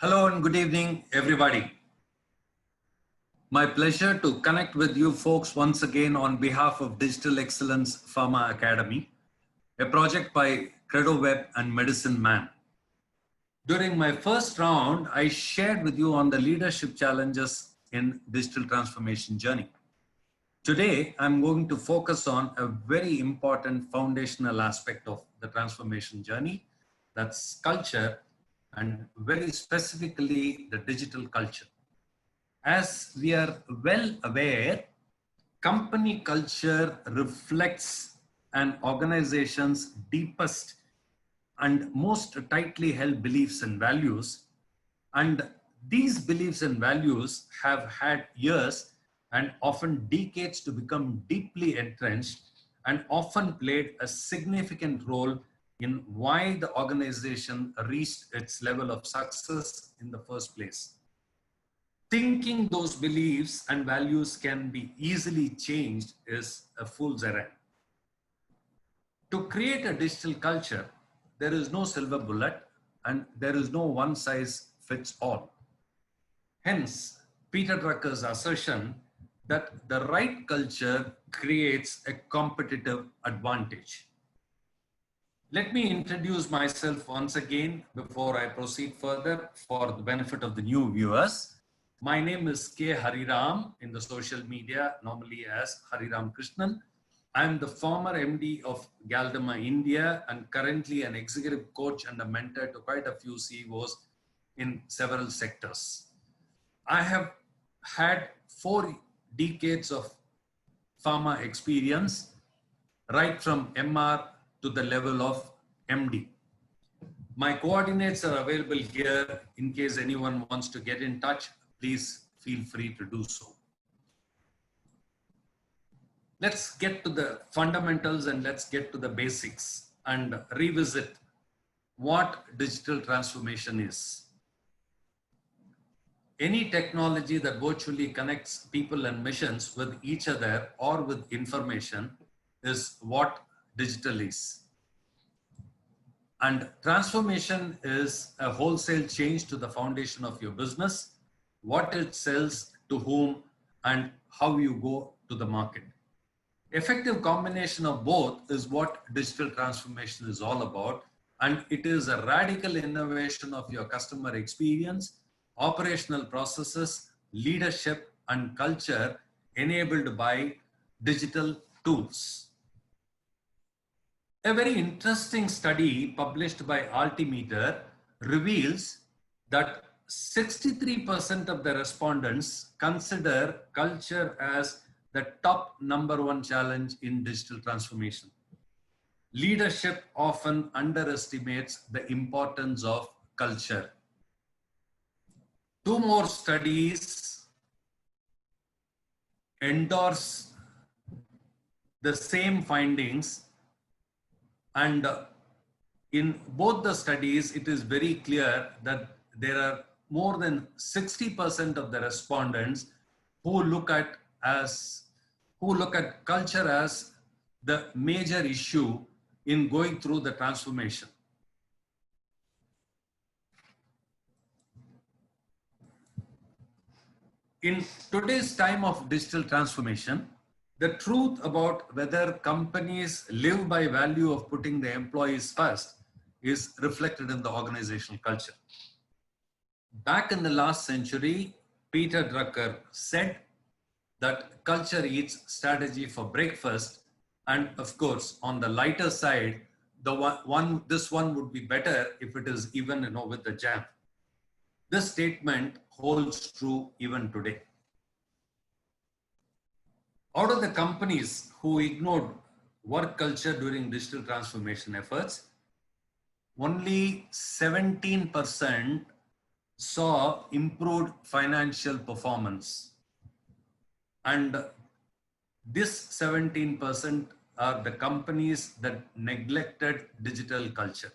Hello and good evening, everybody. My pleasure to connect with you folks once again on behalf of Digital Excellence Pharma Academy, a project by CredoWeb and Medicine Man. During my first round, I shared with you on the leadership challenges in digital transformation journey. Today, I'm going to focus on a very important foundational aspect of the transformation journey, that's culture, and very specifically the digital culture. As we are well aware, company culture reflects an organization's deepest and most tightly held beliefs and values. And these beliefs and values have had years and often decades to become deeply entrenched and often played a significant role in why the organization reached its level of success in the first place. Thinking those beliefs and values can be easily changed is a fool's errand. To create a digital culture, there is no silver bullet and there is no one size fits all. Hence, Peter Drucker's assertion that the right culture creates a competitive advantage. Let me introduce myself once again before I proceed further for the benefit of the new viewers. My name is K. Hariram in the social media, normally as Hariram Krishnan. I am the former MD of Galderma India and currently an executive coach and a mentor to quite a few CEOs in several sectors. I have had 4 decades of pharma experience, right from MR to the level of MD. My coordinates are available here in case anyone wants to get in touch. Please feel free to do so. Let's get to the fundamentals and let's get to the basics and revisit what digital transformation is. Any technology that virtually connects people and missions with each other or with information is what digital is. And transformation is a wholesale change to the foundation of your business, what it sells, to whom, and how you go to the market. Effective combination of both is what digital transformation is all about, and it is a radical innovation of your customer experience, operational processes, leadership, and culture enabled by digital tools. A very interesting study published by Altimeter reveals that 63% of the respondents consider culture as the top #1 challenge in digital transformation. Leadership often underestimates the importance of culture. 2 more studies endorse the same findings, and in both the studies, it is very clear that there are more than 60% of the respondents who look at culture as the major issue in going through the transformation. In today's time of digital transformation, the truth about whether companies live by value of putting the employees first is reflected in the organizational culture. Back in the last century, Peter Drucker said that culture eats strategy for breakfast, and of course, on the lighter side, this one would be better if it is even with the jam. This statement holds true even today. Out of the companies who ignored work culture during digital transformation efforts, only 17% saw improved financial performance. And this 17% are the companies that neglected digital culture.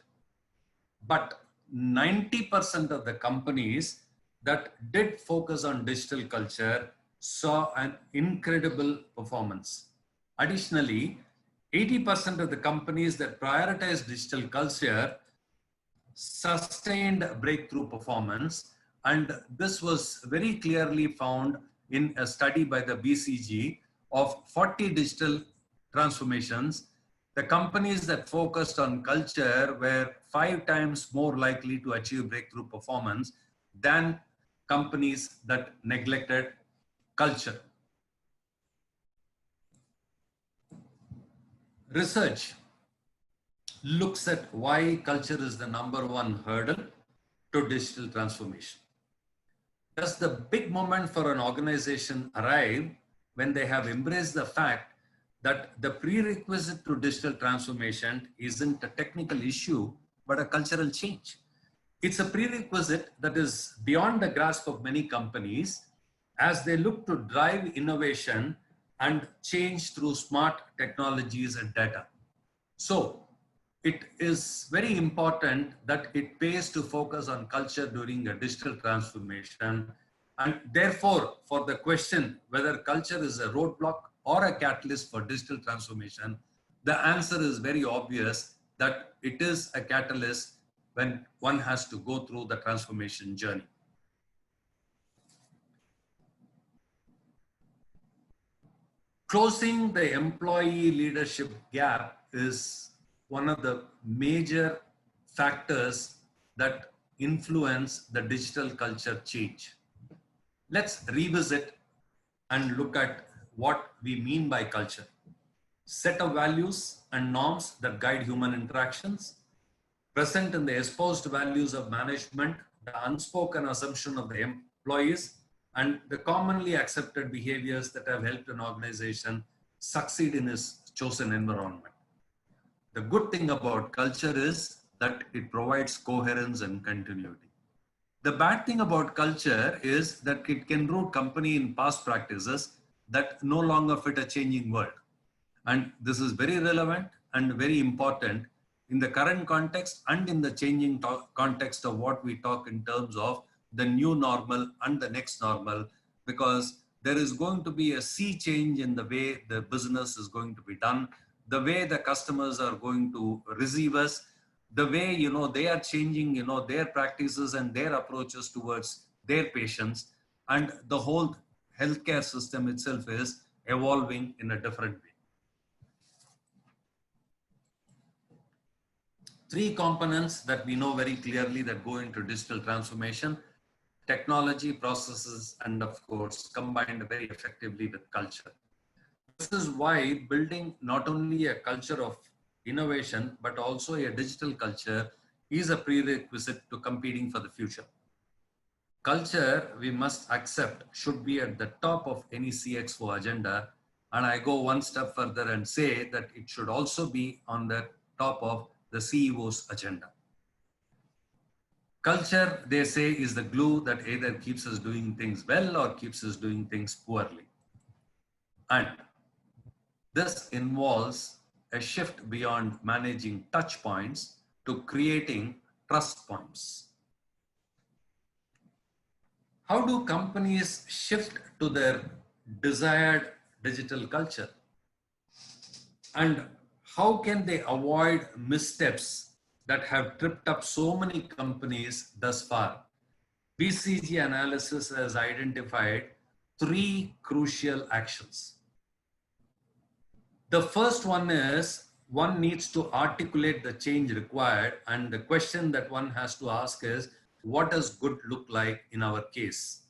But 90% of the companies that did focus on digital culture saw an incredible performance. Additionally, 80% of the companies that prioritized digital culture sustained breakthrough performance, And this was very clearly found in a study by the BCG of 40 digital transformations. The companies that focused on culture were 5 times more likely to achieve breakthrough performance than companies that neglected culture. Research looks at why culture is the #1 hurdle to digital transformation. Does the big moment for an organization arrive when they have embraced the fact that the prerequisite to digital transformation isn't a technical issue, but a cultural change? It's a prerequisite that is beyond the grasp of many companies as they look to drive innovation and change through smart technologies and data. So it is very important that it pays to focus on culture during a digital transformation. And therefore, for the question whether culture is a roadblock or a catalyst for digital transformation, the answer is very obvious that it is a catalyst when one has to go through the transformation journey. Closing the employee leadership gap is one of the major factors that influence the digital culture change. Let's revisit and look at what we mean by culture. Set of values and norms that guide human interactions, present in the espoused values of management, the unspoken assumption of the employees, and the commonly accepted behaviors that have helped an organization succeed in its chosen environment. The good thing about culture is that it provides coherence and continuity. The bad thing about culture is that it can root company in past practices that no longer fit a changing world. And this is very relevant and very important in the current context and in the changing context of what we talk in terms of the new normal and the next normal, because there is going to be a sea change in the way the business is going to be done, the way the customers are going to receive us, the way, they are changing, their practices and their approaches towards their patients, and the whole healthcare system itself is evolving in a different way. 3 components that we know very clearly that go into digital transformation: technology, processes, and of course, combined very effectively with culture. This is why building not only a culture of innovation, but also a digital culture is a prerequisite to competing for the future. Culture, we must accept, should be at the top of any CXO agenda. And I go one step further and say that it should also be on the top of the CEO's agenda. Culture, they say, is the glue that either keeps us doing things well or keeps us doing things poorly. And this involves a shift beyond managing touch points to creating trust points. How do companies shift to their desired digital culture? And how can they avoid missteps that have tripped up so many companies thus far? BCG analysis has identified 3 crucial actions. The first one is one needs to articulate the change required, and the question that one has to ask is, what does good look like in our case?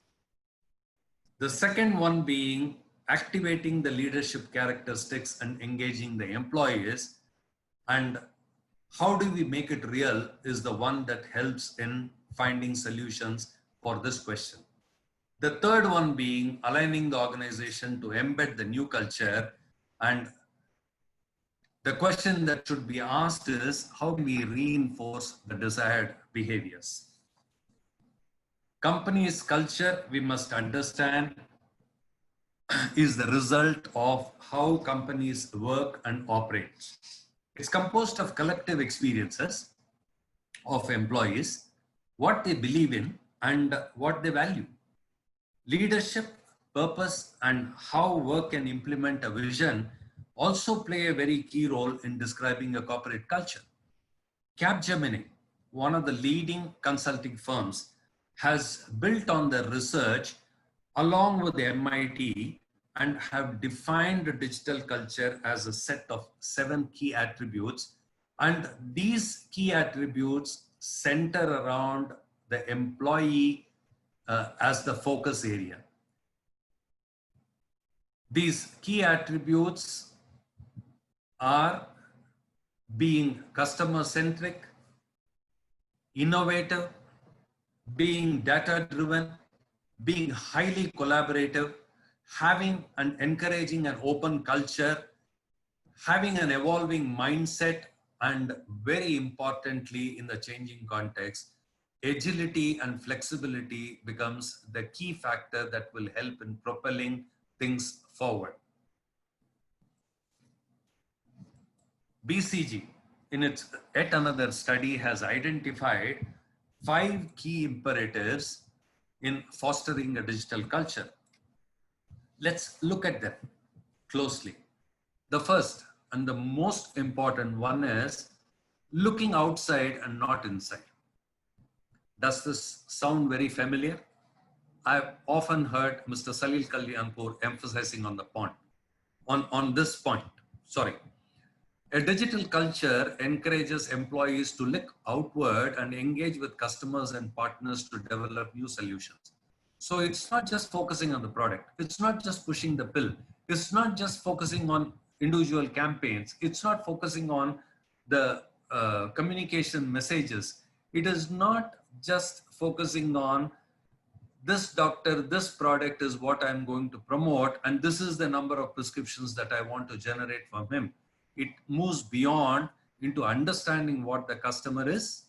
The second one being activating the leadership characteristics and engaging the employees, and how do we make it real is the one that helps in finding solutions for this question. The third one being aligning the organization to embed the new culture, and the question that should be asked is, how do we reinforce the desired behaviors? Company's culture, we must understand, is the result of how companies work and operate. It's composed of collective experiences of employees, what they believe in and what they value. Leadership, purpose, and how work can implement a vision also play a very key role in describing a corporate culture. Capgemini, one of the leading consulting firms, has built on the research along with the MIT and have defined digital culture as a set of 7 key attributes. And these key attributes center around the employee as the focus area. These key attributes are being customer centric, innovative, being data driven, being highly collaborative, having and encouraging an open culture, having an evolving mindset, and very importantly, in the changing context, agility and flexibility becomes the key factor that will help in propelling things forward. BCG, in its yet another study, has identified 5 key imperatives in fostering a digital culture. Let's look at them closely. The first and the most important one is looking outside and not inside. Does this sound very familiar? I've often heard Mr. Salil Kalyanpur emphasizing on the point, on this point. Sorry. A digital culture encourages employees to look outward and engage with customers and partners to develop new solutions. So it's not just focusing on the product. It's not just pushing the pill. It's not just focusing on individual campaigns. It's not focusing on the communication messages. It is not just focusing on this doctor, this product is what I'm going to promote, and this is the number of prescriptions that I want to generate from him. It moves beyond into understanding what the customer is,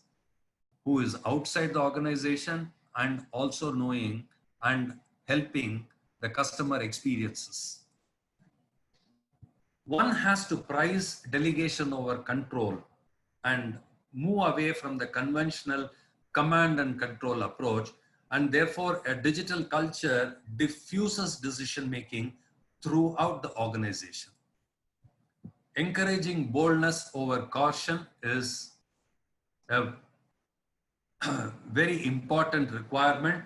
who is outside the organization, and also knowing and helping the customer experiences. One has to prize delegation over control and move away from the conventional command and control approach. And therefore, a digital culture diffuses decision making throughout the organization. Encouraging boldness over caution is a very important requirement,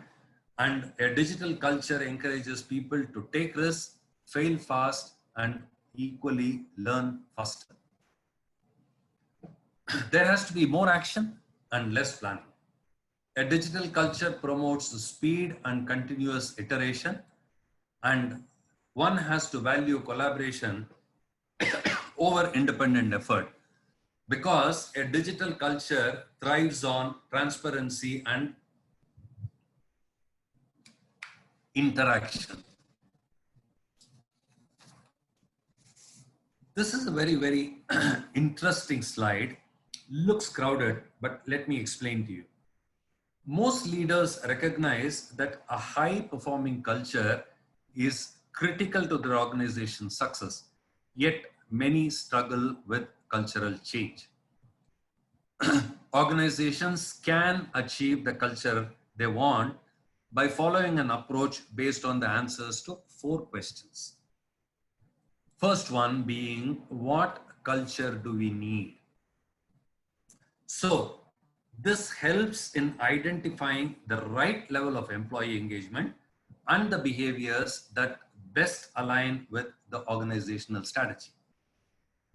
and a digital culture encourages people to take risks, fail fast, and equally learn faster. There has to be more action and less planning. A digital culture promotes the speed and continuous iteration, and one has to value collaboration over independent effort, because a digital culture thrives on transparency and interaction. This is a very, very interesting slide. Looks crowded, but let me explain to you. Most leaders recognize that a high-performing culture is critical to their organization's success, yet many struggle with cultural change. Organizations can achieve the culture they want by following an approach based on the answers to 4 questions. First one being, what culture do we need? So this helps in identifying the right level of employee engagement and the behaviors that best align with the organizational strategy.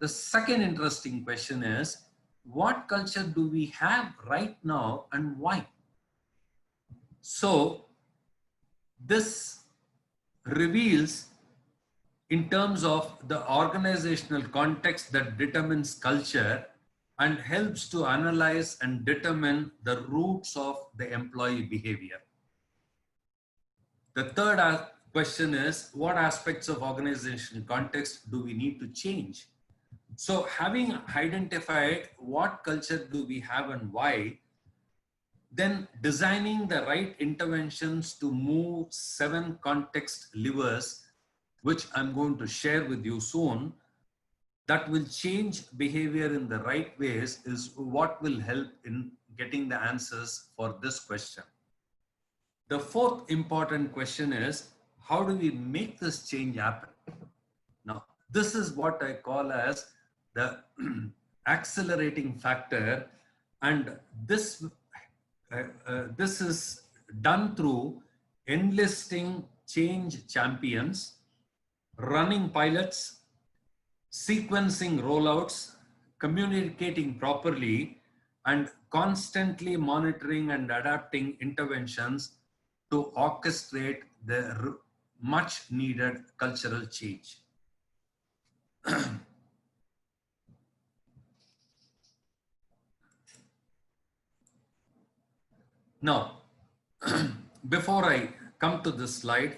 The second interesting question is, what culture do we have right now and why? So this reveals in terms of the organizational context that determines culture and helps to analyze and determine the roots of the employee behavior. The third question is, what aspects of organizational context do we need to change? So having identified what culture do we have and why, then designing the right interventions to move 7 context levers, which I'm going to share with you soon, that will change behavior in the right ways, is what will help in getting the answers for this question. The fourth important question is, how do we make this change happen? Now, this is what I call as the accelerating factor, and this is done through enlisting change champions, running pilots, sequencing rollouts, communicating properly, and constantly monitoring and adapting interventions to orchestrate the much needed cultural change. Now, before I come to this slide,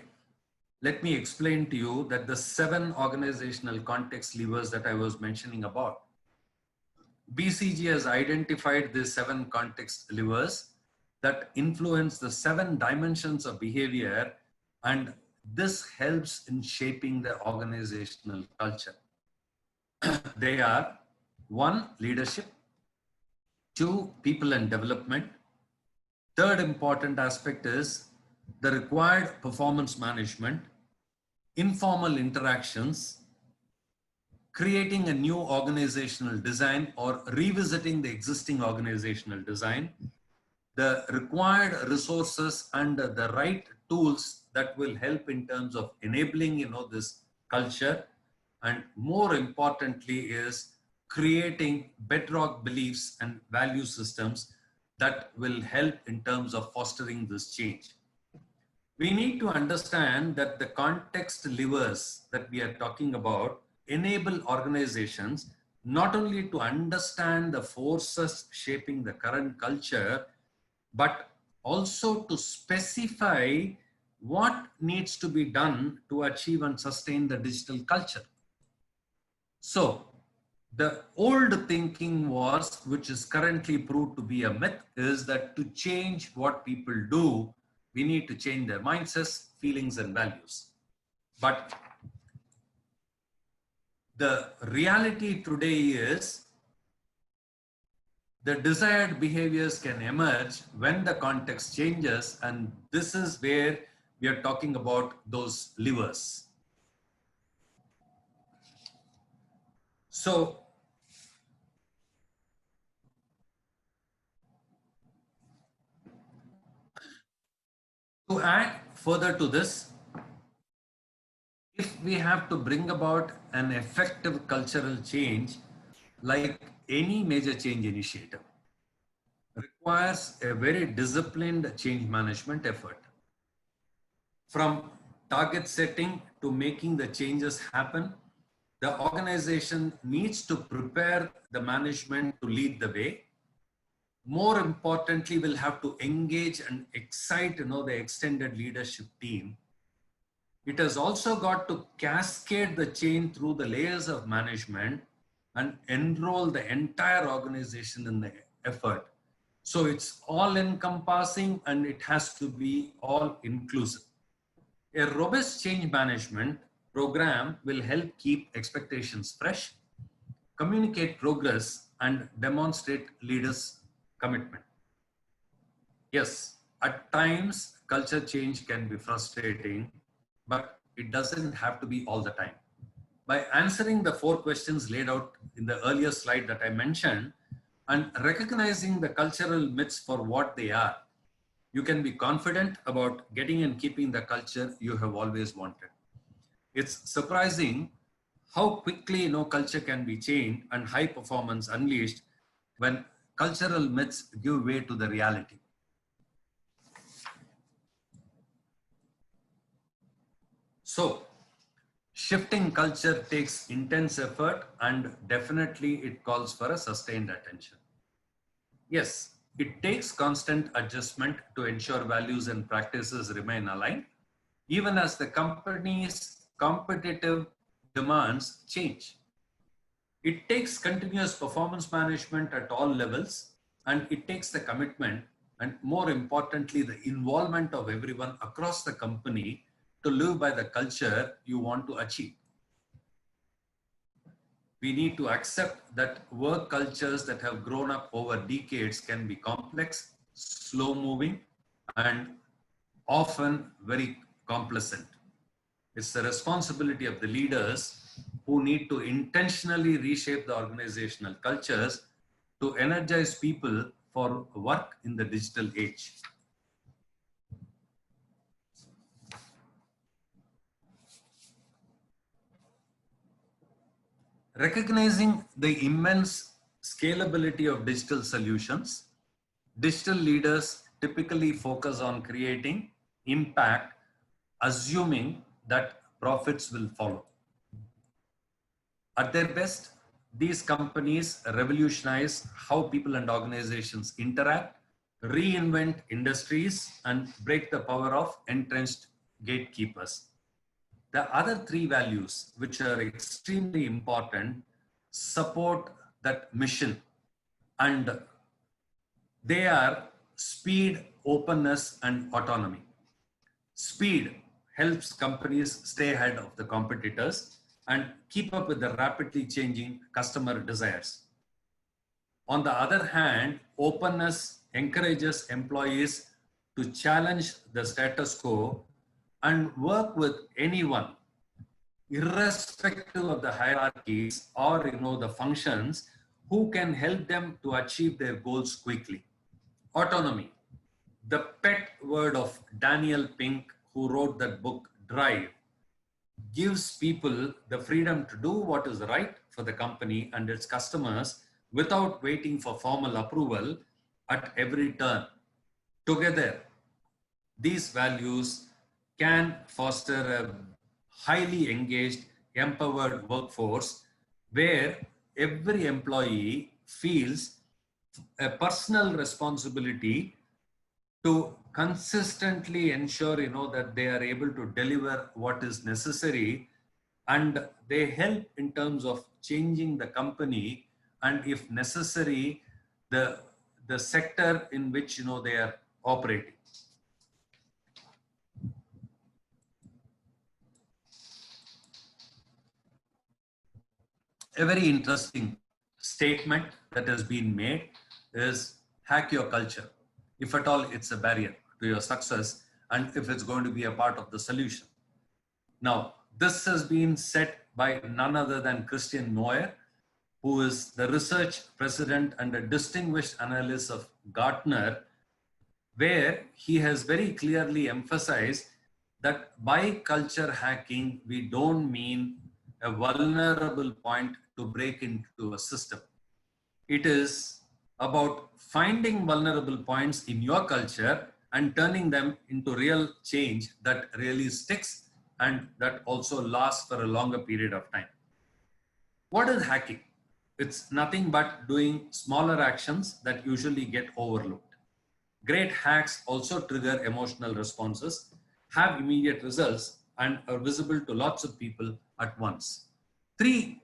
let me explain to you that the 7 organizational context levers that I was mentioning about. BCG has identified these 7 context levers that influence the 7 dimensions of behavior, and this helps in shaping the organizational culture. They are: 1, leadership; 2, people and development; third important aspect is the required performance management; informal interactions; creating a new organizational design or revisiting the existing organizational design; the required resources and the right tools that will help in terms of enabling, this culture; and more importantly is creating bedrock beliefs and value systems that will help in terms of fostering this change. We need to understand that the context levers that we are talking about enable organizations not only to understand the forces shaping the current culture, but also to specify what needs to be done to achieve and sustain the digital culture. So, the old thinking was, which is currently proved to be a myth, is that to change what people do, we need to change their mindsets, feelings, and values. But the reality today is the desired behaviors can emerge when the context changes, and this is where we are talking about those levers. So, to add further to this, if we have to bring about an effective cultural change, like any major change initiative, requires a very disciplined change management effort. From target setting to making the changes happen, the organization needs to prepare the management to lead the way. More importantly, we'll have to engage and excite, the extended leadership team. It has also got to cascade the chain through the layers of management and enroll the entire organization in the effort. So it's all encompassing and it has to be all inclusive. A robust change management program will help keep expectations fresh, communicate progress, and demonstrate leaders' commitment. Yes, at times culture change can be frustrating, but it doesn't have to be all the time. By answering the 4 questions laid out in the earlier slide that I mentioned and recognizing the cultural myths for what they are, you can be confident about getting and keeping the culture you have always wanted. It's surprising how quickly culture can be changed and high performance unleashed when cultural myths give way to the reality. So, shifting culture takes intense effort and definitely it calls for a sustained attention. Yes, it takes constant adjustment to ensure values and practices remain aligned, even as the company's competitive demands change. It takes continuous performance management at all levels, and it takes the commitment and, more importantly, the involvement of everyone across the company to live by the culture you want to achieve. We need to accept that work cultures that have grown up over decades can be complex, slow moving, and often very complacent. It's the responsibility of the leaders who need to intentionally reshape the organizational cultures to energize people for work in the digital age. Recognizing the immense scalability of digital solutions, digital leaders typically focus on creating impact, assuming that profits will follow. At their best, these companies revolutionize how people and organizations interact, reinvent industries, and break the power of entrenched gatekeepers. The other three values, which are extremely important, support that mission, and they are speed, openness, and autonomy. Speed helps companies stay ahead of the competitors and keep up with the rapidly changing customer desires. On the other hand, openness encourages employees to challenge the status quo and work with anyone, irrespective of the hierarchies or the functions, who can help them to achieve their goals quickly. Autonomy, the pet word of Daniel Pink, who wrote that book Drive, gives people the freedom to do what is right for the company and its customers without waiting for formal approval at every turn. Together, these values can foster a highly engaged, empowered workforce where every employee feels a personal responsibility to consistently ensure that they are able to deliver what is necessary, and they help in terms of changing the company and if necessary the sector in which they are operating. A very interesting statement that has been made is hack your culture, if at all it's a barrier to your success and if it's going to be a part of the solution. Now, this has been said by none other than Christian Moyer, who is the research president and a distinguished analyst of Gartner, where he has very clearly emphasized that by culture hacking, we don't mean a vulnerable point to break into a system. It is about finding vulnerable points in your culture and turning them into real change that really sticks and that also lasts for a longer period of time. What is hacking? It's nothing but doing smaller actions that usually get overlooked. Great hacks also trigger emotional responses, have immediate results, and are visible to lots of people at once. Three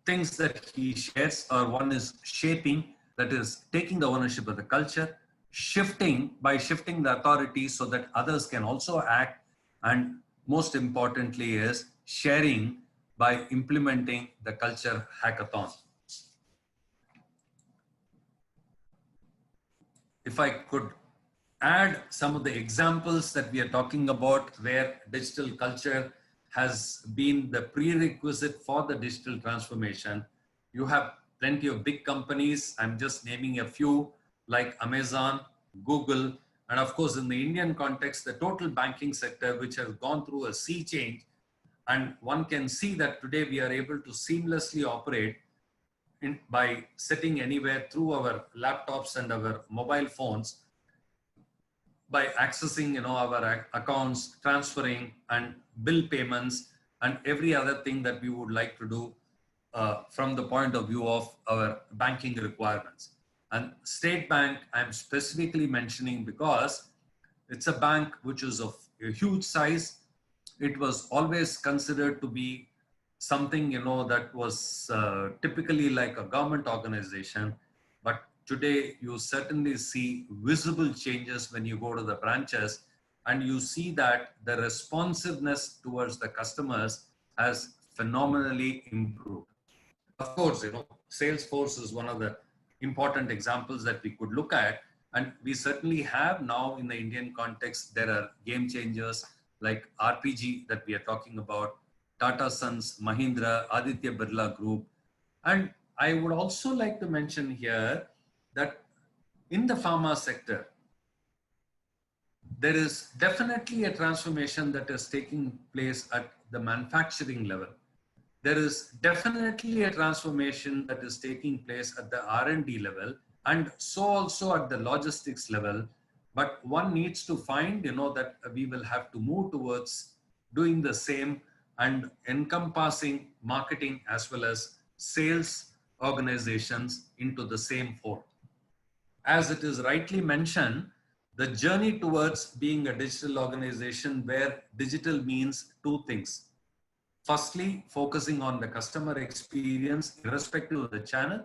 things that he shares are: one is shaping, that is taking the ownership of the culture; shifting, by shifting the authority so that others can also act; and most importantly is sharing, by implementing the culture hackathon. If I could add some of the examples that we are talking about where digital culture has been the prerequisite for the digital transformation, you have plenty of big companies. I'm just naming a few, like Amazon, Google, and of course in the Indian context, the total banking sector, which has gone through a sea change. And one can see that today we are able to seamlessly operate by sitting anywhere through our laptops and our mobile phones, by accessing our accounts, transferring and bill payments and every other thing that we would like to do from the point of view of our banking requirements. And State Bank, I'm specifically mentioning because it's a bank which is of a huge size. It was always considered to be something that was typically like a government organization, but today you certainly see visible changes when you go to the branches, and you see that the responsiveness towards the customers has phenomenally improved. Of course, Salesforce is one of the important examples that we could look at, and we certainly have now in the Indian context. There are game changers like RPG that we are talking about, Tata Sons, Mahindra, Aditya Birla Group. And I would also like to mention here that in the pharma sector, there is definitely a transformation that is taking place at the manufacturing level. there is definitely a transformation that is taking place at the R&D level, and so also at the logistics level. But one needs to find, that we will have to move towards doing the same and encompassing marketing as well as sales organizations into the same fold. As it is rightly mentioned, the journey towards being a digital organization where digital means two things. Firstly, focusing on the customer experience irrespective of the channel.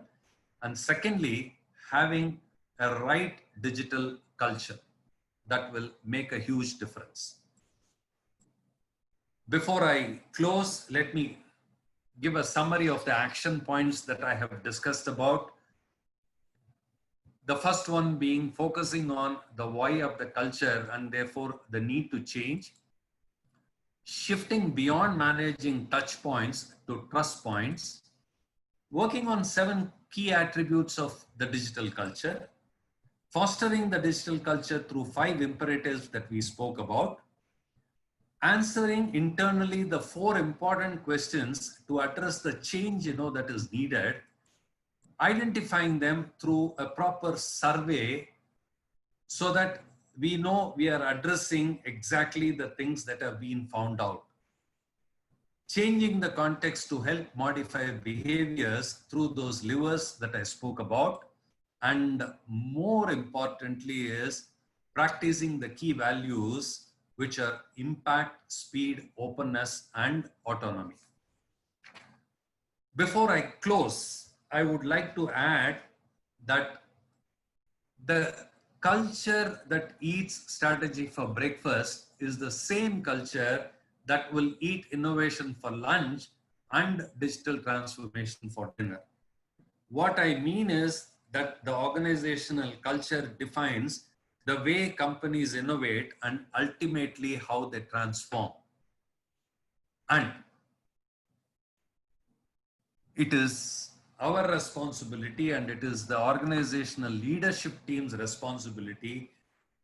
And secondly, having a right digital culture that will make a huge difference. Before I close, let me give a summary of the action points that I have discussed about. The first one being focusing on the why of the culture and therefore the need to change. Shifting beyond managing touch points to trust points. Working on 7 key attributes of the digital culture. Fostering the digital culture through 5 imperatives that we spoke about. Answering internally the 4 important questions to address the change that is needed. Identifying them through a proper survey so that we know we are addressing exactly the things that have been found out. Changing the context to help modify behaviors through those levers that I spoke about. And more importantly is practicing the key values, which are impact, speed, openness, and autonomy. Before I close, I would like to add that the culture that eats strategy for breakfast is the same culture that will eat innovation for lunch and digital transformation for dinner. What I mean is that the organizational culture defines the way companies innovate and ultimately how they transform. And it is our responsibility and it is the organizational leadership team's responsibility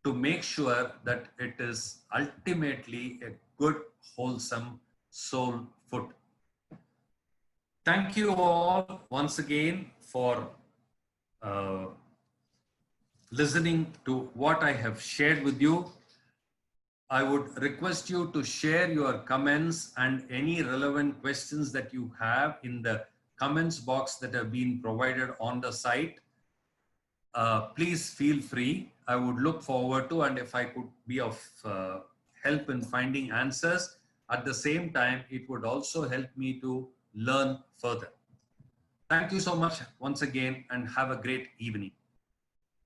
to make sure that it is ultimately a good, wholesome soul food. Thank you all once again for listening to what I have shared with you. I would request you to share your comments and any relevant questions that you have in the comments box that have been provided on the site. Please feel free. I would look forward to, and if I could be of help in finding answers, at the same time, it would also help me to learn further. Thank you so much once again and have a great evening.